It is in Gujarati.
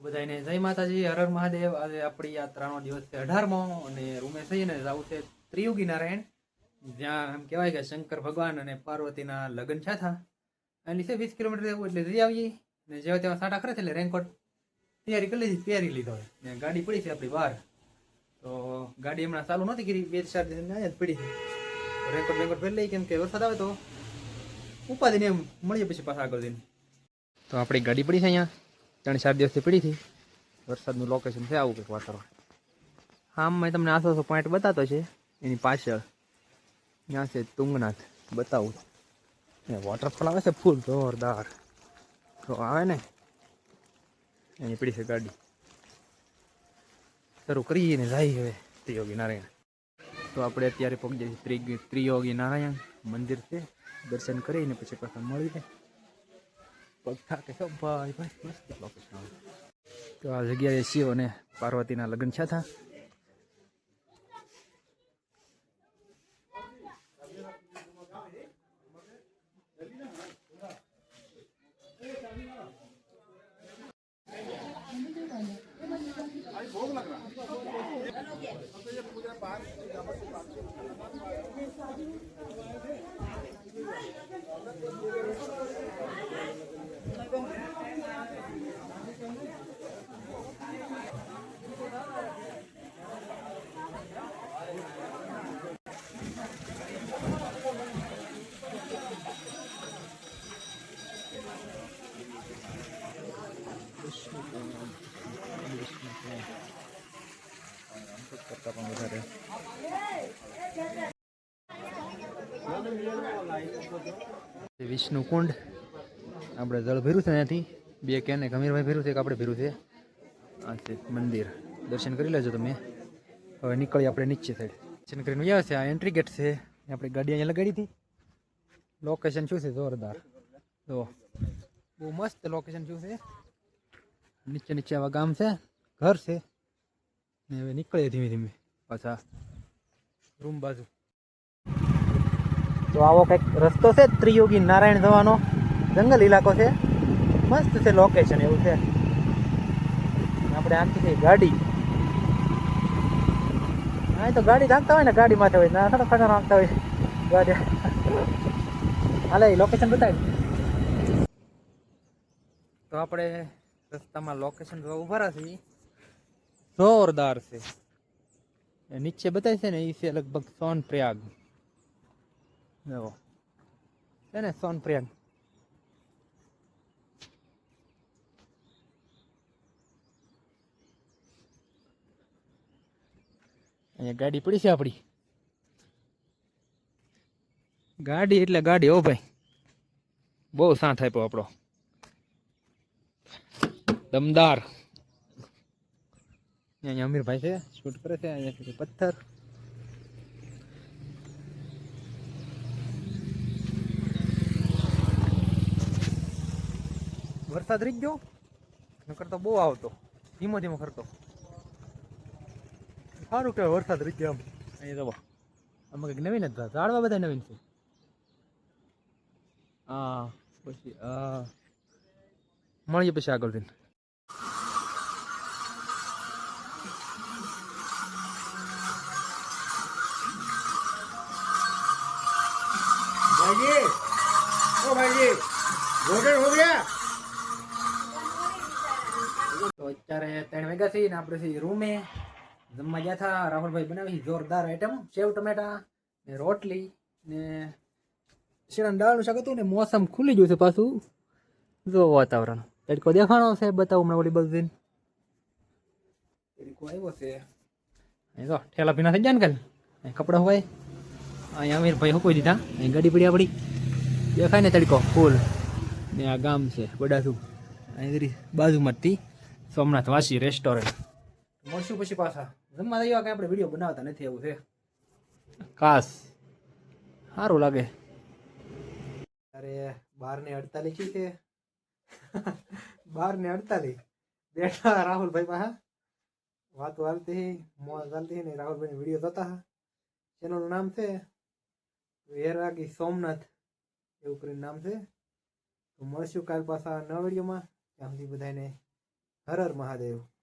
બધાને જય માતાજી, હર હર મહાદેવ। આજે આપણી યાત્રાનો દિવસ છે 18મો અને રૂમે થઈને જવું છે ત્રિયુગી નારાયણ, જ્યાં એમ કહેવાય કે શંકર ભગવાન અને પાર્વતીના લગ્ન થયા હતા। એની છે 20 કિલોમીટર એવું, એટલે જઈ આવીએ ને જેવા તેવા સાટા ખરે એટલે રેનકોટ તૈયારી કરી લીધી, પહેરી લીધો ને ગાડી પડી છે આપણી બહાર। તો ગાડી હમણાં ચાલુ નહોતી કરી, 2-4 દિન અહીંયા જ પડી છે। રેનકોટ બેનકોટ પહેરી લઈ, કેમ કે વરસાદ આવે તો ઉપાધિને એમ મળીએ પછી પાછા આગળ જઈને। તો આપણી ગાડી પડી છે અહીંયા, 3-4 દિવસથી પડી હતી। વરસાદનું લોકેશન છે આવું કંઈક વાતાવરણ। હા, મેં તમને આસો પોઈન્ટ બતાતો છે, એની પાછળ ત્યાં છે તુંગનાથ, બતાવું વોટરફોલ આવે છે ફૂલ જોરદાર। તો આવે ને એની પડી છે ગાડી, શરૂ કરીને જાય હવે ત્રિયોગી નારાયણ। તો આપણે અત્યારે પહોંચી જઈએ ત્રિયોગી નારાયણ મંદિર છે, દર્શન કરીને પછી પાછા મળીને પગ થાકે છો ભાઈ ભાઈ, મસ્ત લોકેશન આવે। તો આ જગ્યાએ શિવ અને પાર્વતીના લગ્ન થયા હતા। વિષ્ણુ કુંડ આપણે જળ ભર્યું છે, ત્યાંથી 2 કેને ગમીરભાઈ ભર્યું છે, એક આપણે ભર્યું છે। આ છે મંદિર, દર્શન કરી લેજો તમે। હવે નીકળીએ આપણે નીચે સાઈડ, દર્શન કરીને આવ્યા છે। આ એન્ટ્રી ગેટ છે, આપણે ગાડી અહીંયા લગાડી હતી। લોકેશન શું છે જોરદાર, તો બહુ મસ્ત લોકેશન શું છે। નીચે નીચે આવા ગામ છે, ઘર છે ને હવે નીકળીએ ધીમે ધીમે પાછા રૂમ બાજુ। તો આવો કંઈક રસ્તો છે ત્રિયોગી નારાયણ જવાનો, જંગલ ઇલાકો છે, મસ્ત છે લોકેશન એવું છે। આપણે આખી છે ગાડી, હા તો ગાડી રાખતા હોય ને, ગાડી માથે હોય ના થોડા ખડા રાખતા હોય ગાડી। હાલે લોકેશન બતાવી, તો આપણે રસ્તામાં લોકેશન જોવા ઉભા રહ્યા છીએ, જોરદાર છે। નીચે બતાવે છે ને એ છે લગભગ સોનપ્રયાગ, જો છે ને સોનપ્રયાગ। અહીંયા ગાડી પડી છે આપણી, ગાડી એટલે ગાડી હો ભાઈ, બહુ સાથ આપ્યો આપણો દમદાર। અહીંયા અમીરભાઈ છે, શૂટ કરે છે। અહીંયા પથ્થર, વરસાદ રહી ગયો, નકર તો બહુ આવતો, ધીમો ધીમો કરતો, સારું કહેવાય વરસાદ રહી ગયો। અહીંયા જવો, આમાં કંઈક નવીન જ ઝાડવા બધા નવીન છે। હા પછી મળીએ પછી આગળ જઈને। भाईजी, ओ भाईजी, भोजन हो गया? તો અત્યારે 3 વાગ્યા છે ને આપણે છે રૂમે જમવા ગયા હતા। રાહુલભાઈ બનાવી જોરદાર આઈટમ, સેવ ટમેટા ને રોટલી ને શીણાનું દાળનું શાક હતું ને। મોસમ ખુલી ગયું છે પાછું, જો વાતાવરણ તડકો દેખાણો છે, બતાવું હમણાં ઓલી બાજુ જઈને તડકો આવ્યો છે। અહીં તો ઠેલા ભીના થઈ ગયા ને કાલ, અહીં કપડાં હોય, અહીંયા અમીરભાઈ હુકવી દીધા। અહીં ગાડી પડી આપણી, દેખાય ને તડકો ફૂલ ને આ ગામ છે બડાસુ, અહીં બાજુમાં જ સોમનાથ વાસી રેસ્ટોરન્ટ। મળશું પછી પાછા જમવા જઈએ, કે આપણે વિડીયો બનાવતા નથી એવું છે ખાસ, સારું લાગે। અરે 12:48 છે, 12:48 બેઠા રાહુલભાઈ પાસે, વાતો હાલતી મોજ હાલતી ને રાહુલભાઈ વિડીયો જોતા। ચેનલનું નામ છે વેરાગી સોમનાથ એવું કરીને નામ છે। તો મળશું કાલ પાછા નવા વિડીયોમાં, ત્યાં સુધી બધાને હર હર મહાદેવ.